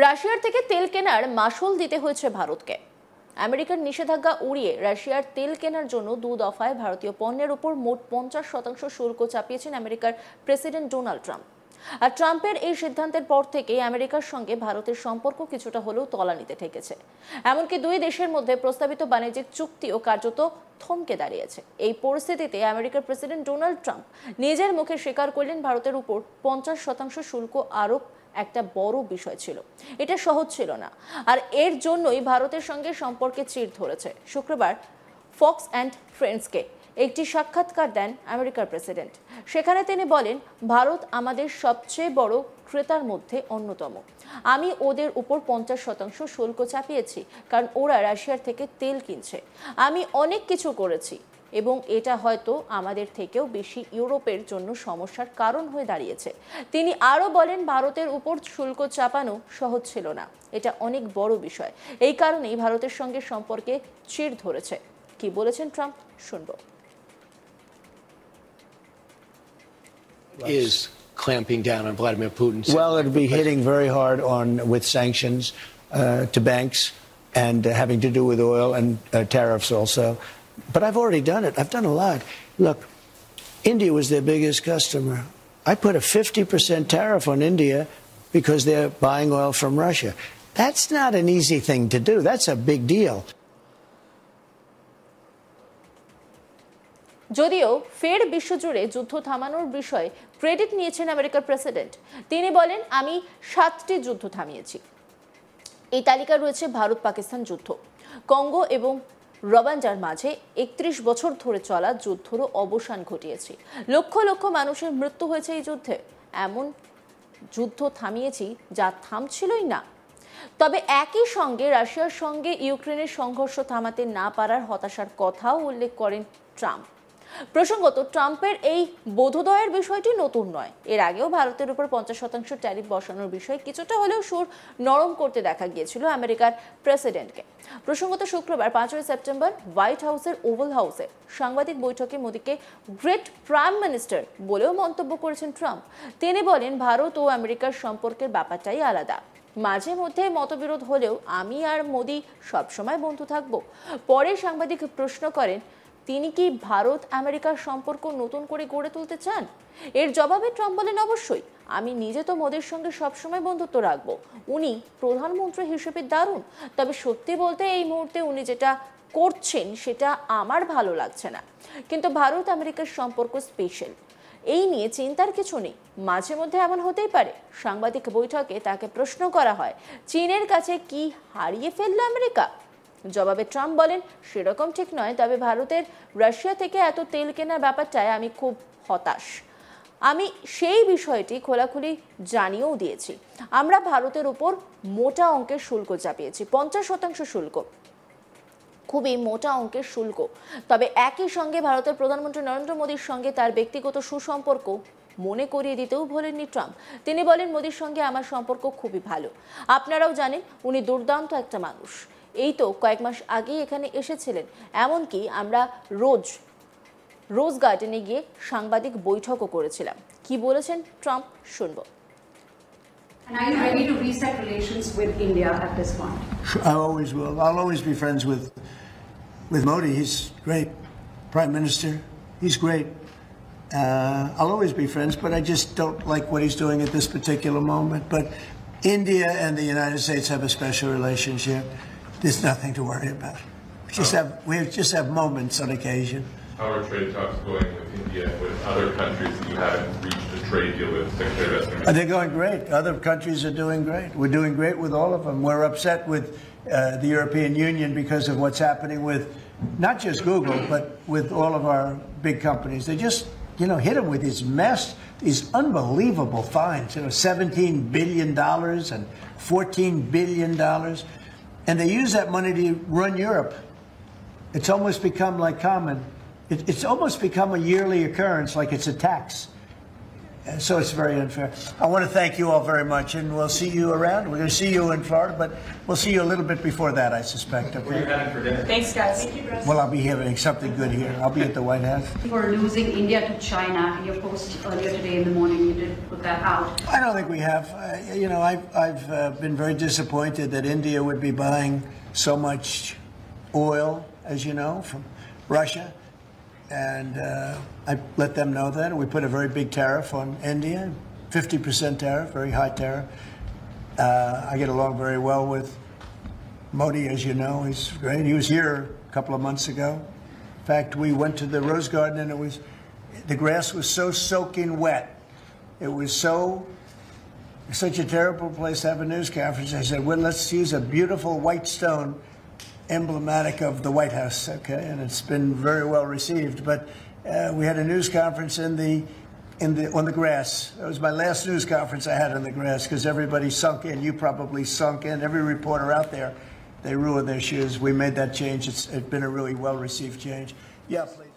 রাশিয়ার থেকে তেল কেনার মাশুল দিতে হয়েছে ভারতকে। আমেরিকার নিষেধাজ্ঞা উড়িয়ে রাশিয়ার তেল কেনার জন্য 2 দফায় ভারতীয় পণ্যের উপর মোট 50% শুল্ক চাপিয়েছেন আমেরিকার প্রেসিডেন্ট ডোনাল্ড ট্রাম্প। আর ট্রাম্পের এই সিদ্ধান্তের পর থেকেই আমেরিকার সঙ্গে ভারতের সম্পর্ক কিছুটা হলেও তলানিতে ঠেকেছে। এমনকি দুই দেশের মধ্যে প্রস্তাবিত বাণিজ্যিক চুক্তিও কার্যত থমকে দাঁড়িয়েছে। এই পরিস্থিতিতে আমেরিকার প্রেসিডেন্ট ডোনাল্ড ট্রাম্প নিজের মুখে স্বীকার করলেন ভারতের উপর 50% শুল্ক আরোপ একটা বড় বিষয় ছিল। এটা সহজ ছিল না, আর এর জন্যই ভারতের সঙ্গে সম্পর্কে চিড় ধরেছে। শুক্রবার ফক্স অ্যান্ড ফ্রেন্ডসকে একটি সাক্ষাৎকার দেন আমেরিকার প্রেসিডেন্ট। সেখানে তিনি বলেন, ভারত আমাদের সবচেয়ে বড় ক্রেতার মধ্যে অন্যতম। আমি ওদের উপর 50% শুল্ক চাপিয়েছি, কারণ ওরা রাশিয়ার থেকে তেল কিনছে। আমি অনেক কিছু করেছি এবং এটা হয়তো আমাদের থেকেও বেশি ইউরোপের জন্য সমস্যার কারণ হয়ে দাঁড়িয়েছে। তিনি আরও বলেন, ভারতের উপর শুল্ক চাপানো সহজ ছিল না, এটা অনেক বড় বিষয়। এই কারণেই ভারতের সঙ্গে সম্পর্কে চিড় ধরেছে। কি বলেছেন ট্রাম্প, শুনবো। Is clamping down on Vladimir Putin? Well, it'll be hitting very hard with sanctions to banks and having to do with oil and tariffs also. But I've already done it. I've done a lot. Look, India was their biggest customer. I put a 50% tariff on India because they're buying oil from Russia. That's not an easy thing to do. That's a big deal. যদিও ফের বিশ্বজুড়ে যুদ্ধ থামানোর বিষয়ে credit নিয়েছেন আমেরিকার president. তিনি বলেন, আমি 7টি যুদ্ধ থামিয়েছি। এই তালিকায় রয়েছে ভারত পাকিস্তান যুদ্ধ, কঙ্গো এবং রবাঞ্জার মাঝে 31 বছর ধরে চলা যুদ্ধেরও অবসান ঘটিয়েছি। লক্ষ লক্ষ মানুষের মৃত্যু হয়েছে এই যুদ্ধে। এমন যুদ্ধ থামিয়েছি যা থামছিলই না। তবে একই সঙ্গে রাশিয়ার সঙ্গে ইউক্রেনের সংঘর্ষ থামাতে না পারার হতাশার কথাও উল্লেখ করেন ট্রাম্প। প্রসঙ্গত, ট্রাম্পের এই বোধোদয়ের বিষয়টি নতুন নয়। এর আগেও ভারতের উপর 50% ট্যারিফ বসানোর বিষয়ে কিছুটা হলেও সুর নরম করতে দেখা গিয়েছিল আমেরিকার প্রেসিডেন্টকে। প্রসঙ্গত, শুক্রবার 5 সেপ্টেম্বর হোয়াইট হাউসের ওভাল হাউসে সাংবাদিক বৈঠকে মোদীকে গ্রেট প্রাইম মিনিস্টার বলেও মন্তব্য করেছেন ট্রাম্প। তিনি বলেন, ভারত ও আমেরিকার সম্পর্কের ব্যাপারটাই আলাদা। মাঝে মধ্যে মতবিরোধ হলেও আমি আর মোদী সবসময় বন্ধু থাকব। পরে সাংবাদিক প্রশ্ন করেন, তিনি কি ভারত আমেরিকার সম্পর্ক নতুন করে গড়ে তুলতে চান? এর জবাবে ট্রাম্প বলেন, অবশ্যই। আমি নিজে তো মোদির সঙ্গে সবসময় বন্ধুত্ব রাখবো। উনি প্রধানমন্ত্রী হিসেবে দারুণ। তবে সত্যি বলতে এই মুহূর্তে উনি যেটা করছেন সেটা আমার ভালো লাগছে না। কিন্তু ভারত আমেরিকার সম্পর্ক স্পেশাল, এই নিয়ে চিন্তার কিছু নেই। মাঝে মধ্যে এমন হতেই পারে। সাংবাদিক বৈঠকে তাকে প্রশ্ন করা হয়, চীনের কাছে কি হারিয়ে ফেললো আমেরিকা? জবাবে ট্রাম্প বলেন, সেরকম ঠিক নয়। তবে ভারতের রাশিয়া থেকে এত তেল কেনার ব্যাপারটায় আমি খুব হতাশ। আমি সেই বিষয়টি খোলাখুলি জানিয়েও দিয়েছি। আমরা ভারতের উপর মোটা অঙ্কের শুল্ক চাপিয়েছি, 50% শুল্ক, খুবই মোটা অঙ্কের শুল্ক। তবে একই সঙ্গে ভারতের প্রধানমন্ত্রী নরেন্দ্র মোদীর সঙ্গে তার ব্যক্তিগত সুসম্পর্ক মনে করিয়ে দিতেও ভোলেননি ট্রাম্প। তিনি বলেন, মোদীর সঙ্গে আমার সম্পর্ক খুবই ভালো। আপনারাও জানেন উনি দুর্দান্ত একটা মানুষ। এই তো কয়েক মাস আগেই এখানে এসেছিলেন। এমনকি আমরা রোজ গার্ডেনে গিয়ে সাংবাদিক বৈঠকও করেছিলাম। কি বলেছেন ট্রাম্প, শুনবো। And are you ready to reset relations with India at this point? I always will. I'll always be friends with Modi. He's great. Prime Minister, he's great. I'll always be friends, but I just don't like what he's doing at this particular moment. But India and the United States have a special relationship. There's nothing to worry about. We just have moments on occasion. How are trade talks going with India and with other countries that you haven't reached a trade deal with, Secretary of State? They're going great. Other countries are doing great. We're doing great with all of them. We're upset with the European Union because of what's happening with not just Google, but with all of our big companies. They just, hit them with these unbelievable fines. $17 billion and $14 billion. And they use that money to run Europe. It's almost become like common. It's almost become a yearly occurrence, like it's a tax. So it's very unfair. I want to thank you all very much, and we'll see you around. We're going to see you in Florida, but we'll see you a little bit before that, I suspect. Okay? What are you having for dinner? Thanks, guys. Well, I'll be having something good here. I'll be at the White House. For losing India to China, your post earlier today in the morning, you did put that out. I don't think we have. I've been very disappointed that India would be buying so much oil, as you know, from Russia. And I let them know that. We put a very big tariff on India, 50% tariff, very high tariff. I get along very well with Modi, as you know. He's great. He was here a couple of months ago. In fact, we went to the Rose Garden, and the grass was so soaking wet. It was such a terrible place to have a news conference. I said, well, let's use a beautiful white stone emblematic of the White House, okay, and it's been very well received. But we had a news conference on the grass. That was my last news conference I had on the grass because everybody sunk in. You probably sunk in. Every reporter out there, they ruined their shoes. We made that change. It's been a really well received change. Yeah, please.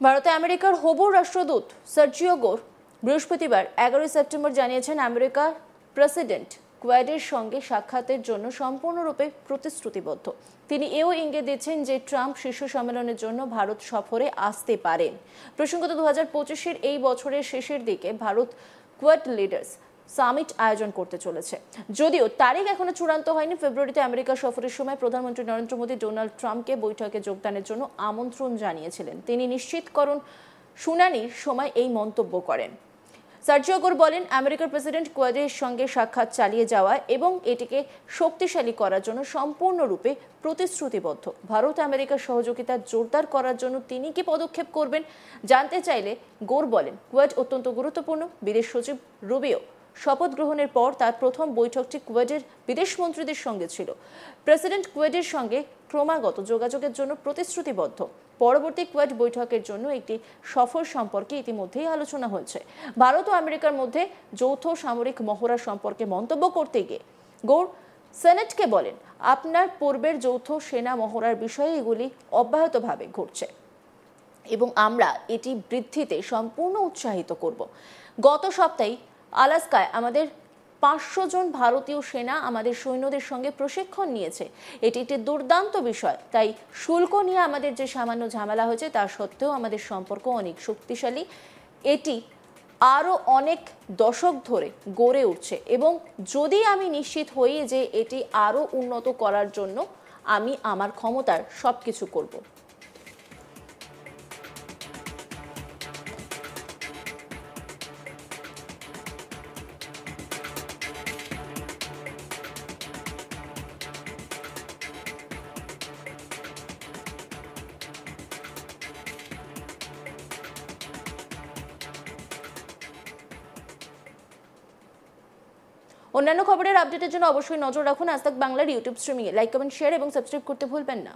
ভারতে আমেরিকার হবু রাষ্ট্রদূত Sergio গোর বৃহস্পতিবার 11 September জানিয়েছেন আমেরিকার president কোয়াডের সঙ্গে সাক্ষাতের জন্য সম্পূর্ণরূপে প্রতিশ্রুতিবদ্ধ। তিনি এও ইঙ্গিত দিচ্ছেন যে ট্রাম্প শীর্ষ সম্মেলনের জন্য ভারত সফরে আসতে পারেন। প্রসঙ্গত 2025-এর এই বছরের শেষের দিকে ভারত কোয়াড লিডার্স সামিট আয়োজন করতে চলেছে। যদিও তারিখ এখনো চূড়ান্ত হয়নি, ফেব্রুয়ারিতে আমেরিকা সফরের সময় প্রধানমন্ত্রী নরেন্দ্র মোদী ডোনাল্ড ট্রাম্পকে বৈঠকে যোগদানের জন্য আমন্ত্রণ জানিয়েছিলেন। তিনি নিশ্চিতকরণ শুনানির সময় এই মন্তব্য করেন। সার্জিও গোর বলেন, আমেরিকার প্রেসিডেন্ট কোয়াডের সঙ্গে সাক্ষাৎ চালিয়ে যাওয়া এবং এটিকে শক্তিশালী করার জন্য সম্পূর্ণরূপে প্রতিশ্রুতিবদ্ধ। ভারত আমেরিকার সহযোগিতা জোরদার করার জন্য তিনি কি পদক্ষেপ করবেন জানতে চাইলে গোর বলেন, কোয়াড অত্যন্ত গুরুত্বপূর্ণ। বিদেশ সচিব রুবিও শপথ গ্রহণের পর তার প্রথম বৈঠকটি কোয়াডের বিদেশমন্ত্রীদের সঙ্গে ছিল। প্রেসিডেন্ট কোয়াডের সঙ্গে ক্রমাগত যোগাযোগের জন্য প্রতিশ্রুতিবদ্ধ। পরবর্তী কোয়াড বৈঠকের জন্য একটি সফর সম্পর্কে ইতিমধ্যেই আলোচনা হয়েছে। ভারত ও আমেরিকার মধ্যে যৌথ সামরিক মহড়া সম্পর্কে মন্তব্য করতে গিয়ে গোর সেনেটকে বলেন, আপনার পূর্বের যৌথ সেনা মহড়ার বিষয়ে এগুলি অব্যাহতভাবে ঘটছে এবং আমরা এটি বৃদ্ধিতে সম্পূর্ণ উৎসাহিত করব। গত সপ্তাহে আলাস্কায় আমাদের 500 জন ভারতীয় সেনা আমাদের সৈন্যদের সঙ্গে প্রশিক্ষণ নিয়েছে। এটি একটি দুর্দান্ত বিষয়। তাই শুল্ক নিয়ে আমাদের যে সামান্য ঝামেলা হয়েছে তা সত্ত্বেও আমাদের সম্পর্ক অনেক শক্তিশালী। এটি আরও অনেক দশক ধরে গড়ে উঠছে এবং যদি আমি নিশ্চিত হই যে এটি আরও উন্নত করার জন্য আমি আমার ক্ষমতার সবকিছু করব। অন্যান্য খবরের আপডেটের জন্য অবশ্যই নজর রাখুন আজ তাক বাংলার ইউটিউব স্ট্রিমিংয়ে। লাইক, কমেন্ট, শেয়ার এবং সাবস্ক্রাইব করতে ভুলবেন না।